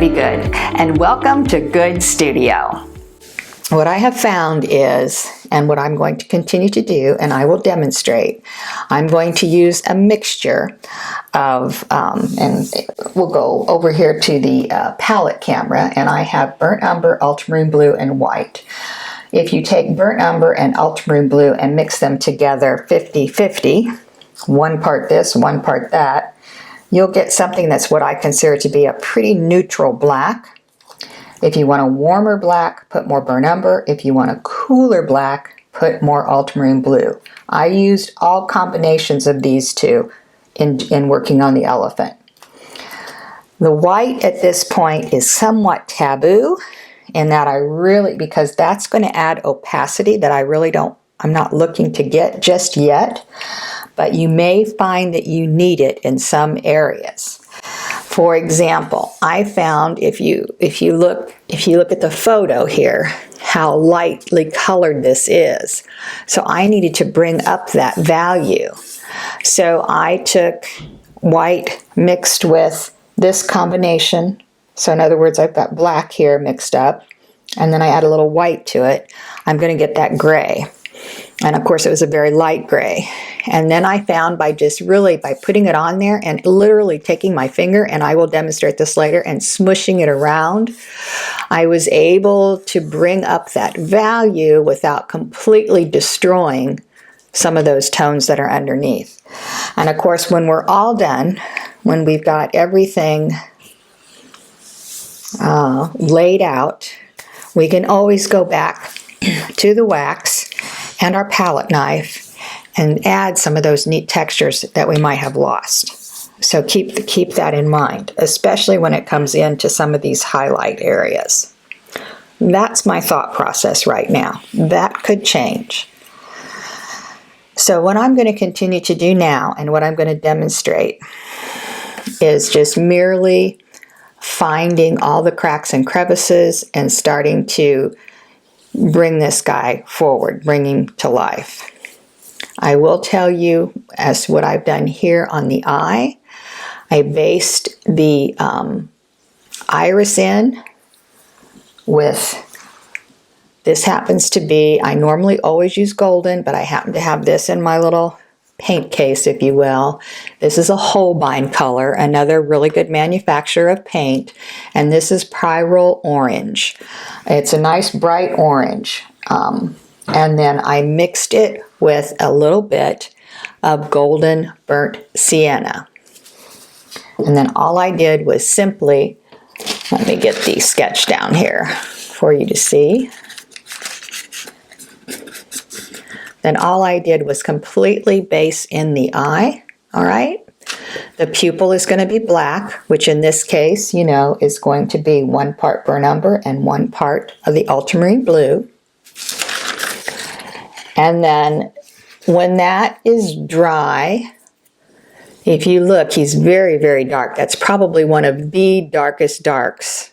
be good, and welcome to Good Studio. What I have found is, and what I'm going to continue to do, and I will demonstrate, I'm going to use a mixture of, and we'll go over here to the palette camera, and I have burnt umber, ultramarine blue, and white. If you take burnt umber and ultramarine blue and mix them together 50-50, one part this, one part that, you'll get something that's what I consider to be a pretty neutral black. If you want a warmer black, put more burnt umber. If you want a cooler black, put more ultramarine blue. I used all combinations of these two in working on the elephant. The white at this point is somewhat taboo in that because that's going to add opacity that I'm not looking to get just yet, but you may find that you need it in some areas. For example, I found if you look at the photo here, how lightly colored this is. So I needed to bring up that value. So I took white mixed with this combination. So in other words, I've got black here mixed up, and then I add a little white to it. I'm going to get that gray. And of course it was a very light gray. And then I found by putting it on there and literally taking my finger, and I will demonstrate this later, and smushing it around, I was able to bring up that value without completely destroying some of those tones that are underneath. And of course when we're all done, when we've got everything laid out, we can always go back to the wax and our palette knife and add some of those neat textures that we might have lost. So keep that in mind, especially when it comes into some of these highlight areas. That's my thought process right now. That could change. So what I'm going to continue to do now, and what I'm going to demonstrate, is just merely finding all the cracks and crevices and starting to bring this guy forward, bringing to life. I will tell you, as what I've done here on the eye, I based the iris in with, this happens to be, I normally always use golden, but I happen to have this in my little paint case, if you will. This is a Holbein color, another really good manufacturer of paint, and this is Pyrrole Orange. It's a nice bright orange, and then I mixed it with a little bit of golden burnt sienna, and then all I did was simply, let me get the sketch down here for you to see. Then all I did was completely base in the eye, all right? The pupil is going to be black, which in this case, you know, is going to be 1 part burnt umber and 1 part of the ultramarine blue. And then when that is dry, if you look, he's very, very dark. That's probably one of the darkest darks,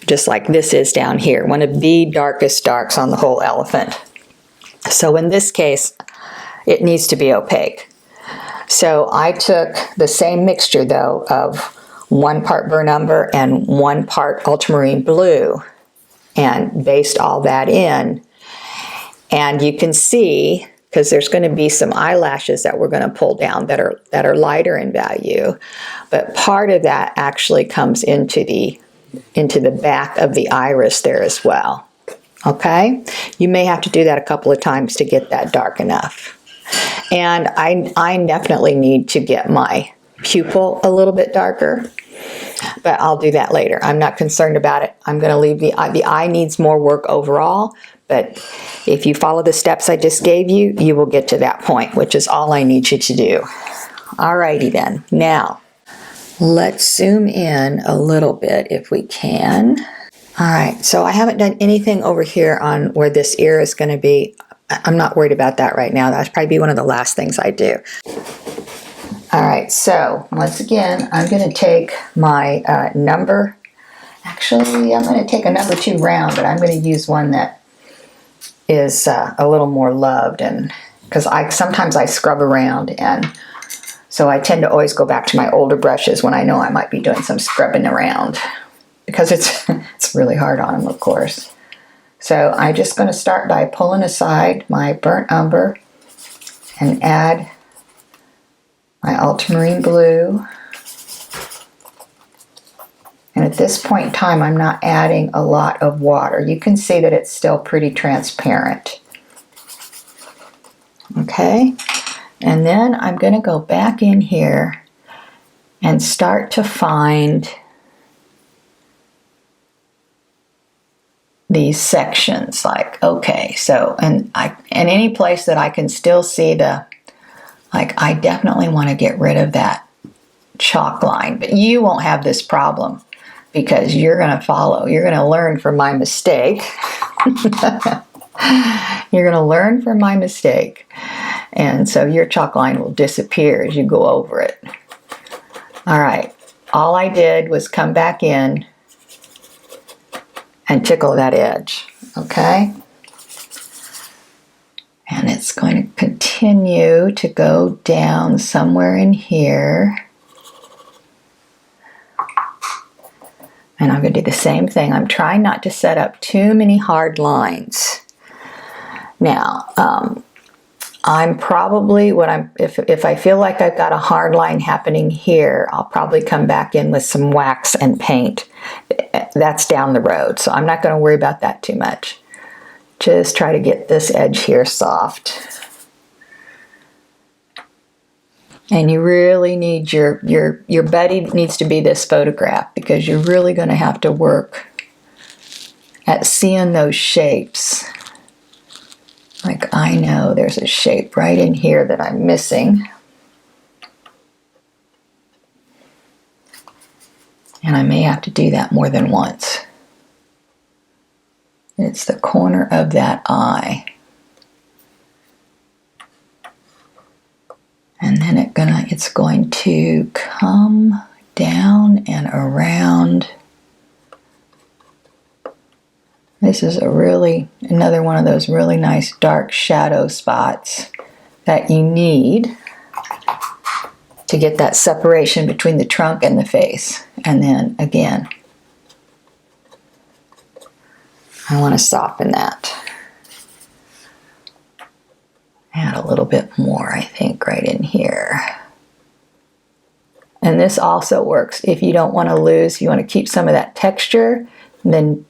just like this is down here, one of the darkest darks on the whole elephant. So in this case, it needs to be opaque. So I took the same mixture though of 1 part burnt umber and 1 part ultramarine blue and based all that in. And you can see, because there's going to be some eyelashes that we're going to pull down that are lighter in value, but part of that actually comes into the back of the iris there as well. Okay, you may have to do that a couple of times to get that dark enough. And I definitely need to get my pupil a little bit darker, but I'll do that later. I'm not concerned about it. I'm going to leave the eye needs more work overall, but if you follow the steps I just gave you, you will get to that point, which is all I need you to do. Alrighty then. Now, let's zoom in a little bit if we can. All right, so I haven't done anything over here on where this ear is going to be. I'm not worried about that right now. That'll probably be one of the last things I do. All right, so once again, I'm going to take my number. Actually, I'm going to take a number 2 round, but I'm going to use one that is a little more loved, and because sometimes I scrub around, and so I tend to always go back to my older brushes when I know I might be doing some scrubbing around. because it's really hard on them, of course. So I'm just going to start by pulling aside my burnt umber and add my ultramarine blue. And at this point in time, I'm not adding a lot of water. You can see that it's still pretty transparent. Okay, and then I'm going to go back in here and start to find these sections. Like, okay, so, and any place that I can still see the, like, I definitely want to get rid of that chalk line, but you won't have this problem because you're going to follow, you're going to learn from my mistake. You're going to learn from my mistake. And so your chalk line will disappear as you go over it. All right, all I did was come back in and tickle that edge, okay? And it's going to continue to go down somewhere in here. And I'm going to do the same thing. I'm trying not to set up too many hard lines. Now, I'm probably, if I feel like I've got a hard line happening here, I'll probably come back in with some wax and paint. That's down the road, so I'm not going to worry about that too much. Just try to get this edge here soft. And you really need your buddy needs to be this photograph, because you're really going to have to work at seeing those shapes. Like, I know there's a shape right in here that I'm missing. And I may have to do that more than once. It's the corner of that eye. And then it's going to come down and around. This is another one of those really nice dark shadow spots that you need to get that separation between the trunk and the face. And then again, I want to soften that. Add a little bit more, I think, right in here. And this also works if you don't want to lose, you want to keep some of that texture, then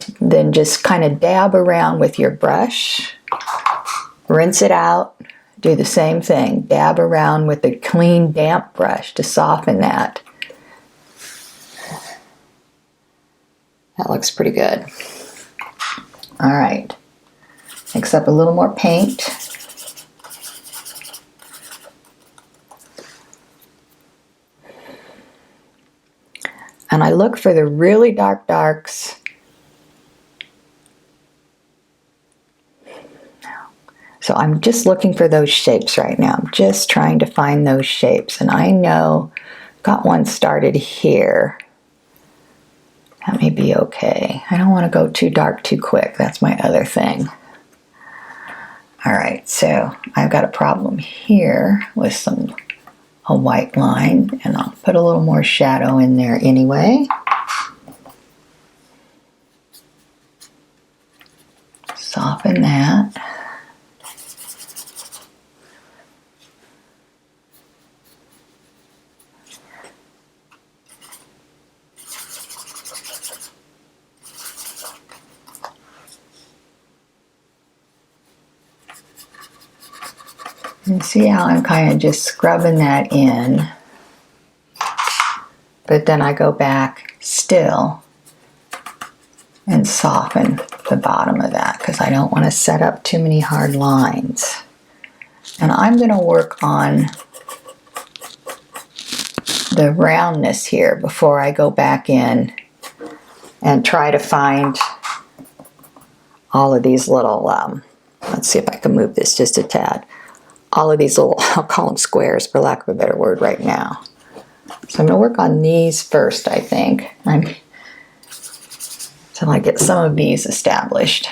just kind of dab around with your brush, rinse it out, do the same thing, dab around with a clean, damp brush to soften that. That looks pretty good. All right, mix up a little more paint. And I look for the really dark darks. So I'm just looking for those shapes right now. I'm just trying to find those shapes. And I know I've got one started here. That may be okay. I don't want to go too dark too quick. That's my other thing. All right, so I've got a problem here with a white line, and I'll put a little more shadow in there anyway. Soften that. And see how I'm kind of just scrubbing that in, but then I go back still and soften the bottom of that because I don't want to set up too many hard lines. And I'm going to work on the roundness here before I go back in and try to find all of these little, let's see if I can move this just a tad. All of these little, I'll call them squares for lack of a better word right now. So I'm going to work on these first, I think, until I get some of these established.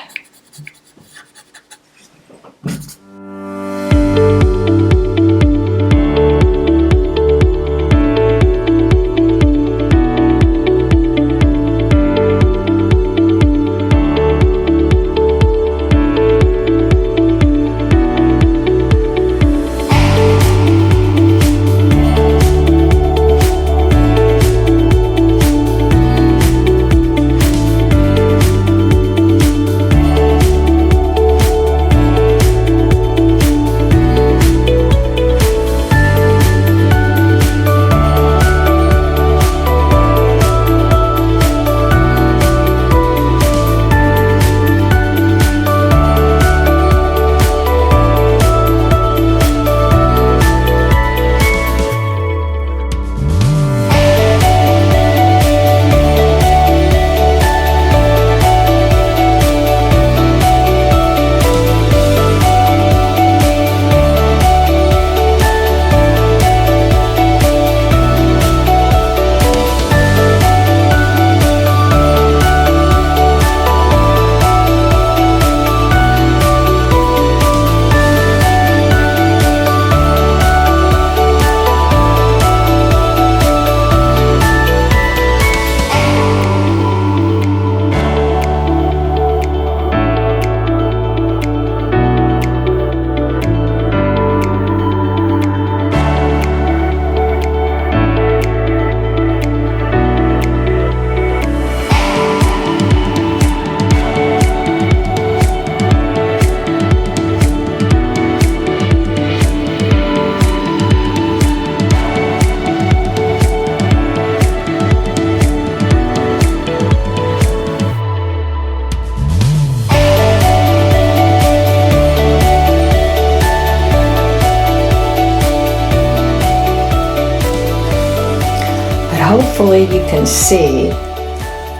hopefully you can see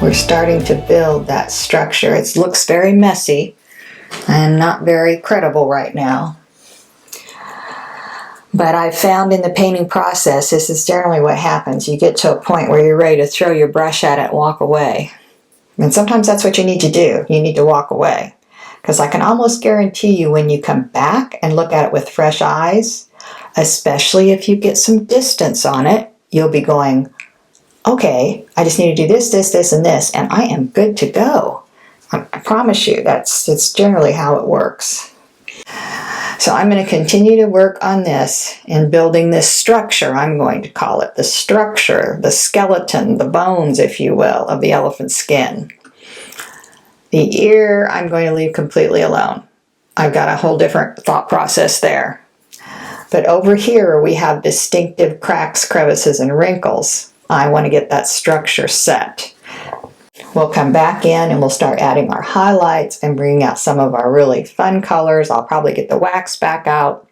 we're starting to build that structure. It looks very messy and not very credible right now. But I've found in the painting process, this is generally what happens. You get to a point where you're ready to throw your brush at it and walk away. And sometimes that's what you need to do. You need to walk away. Because I can almost guarantee you when you come back and look at it with fresh eyes, especially if you get some distance on it, you'll be going, okay, I just need to do this, this, this, and this, and I am good to go. I promise you, that's generally how it works. So I'm going to continue to work on this in building this structure. I'm going to call it the structure, the skeleton, the bones, if you will, of the elephant skin. The ear, I'm going to leave completely alone. I've got a whole different thought process there. But over here, we have distinctive cracks, crevices, and wrinkles. I want to get that structure set. We'll come back in and we'll start adding our highlights and bringing out some of our really fun colors. I'll probably get the wax back out.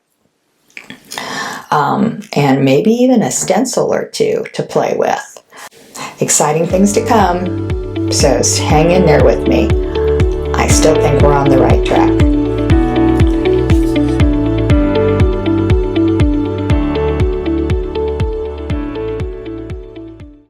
And maybe even a stencil or two to play with. Exciting things to come. So hang in there with me. I still think we're on the right track.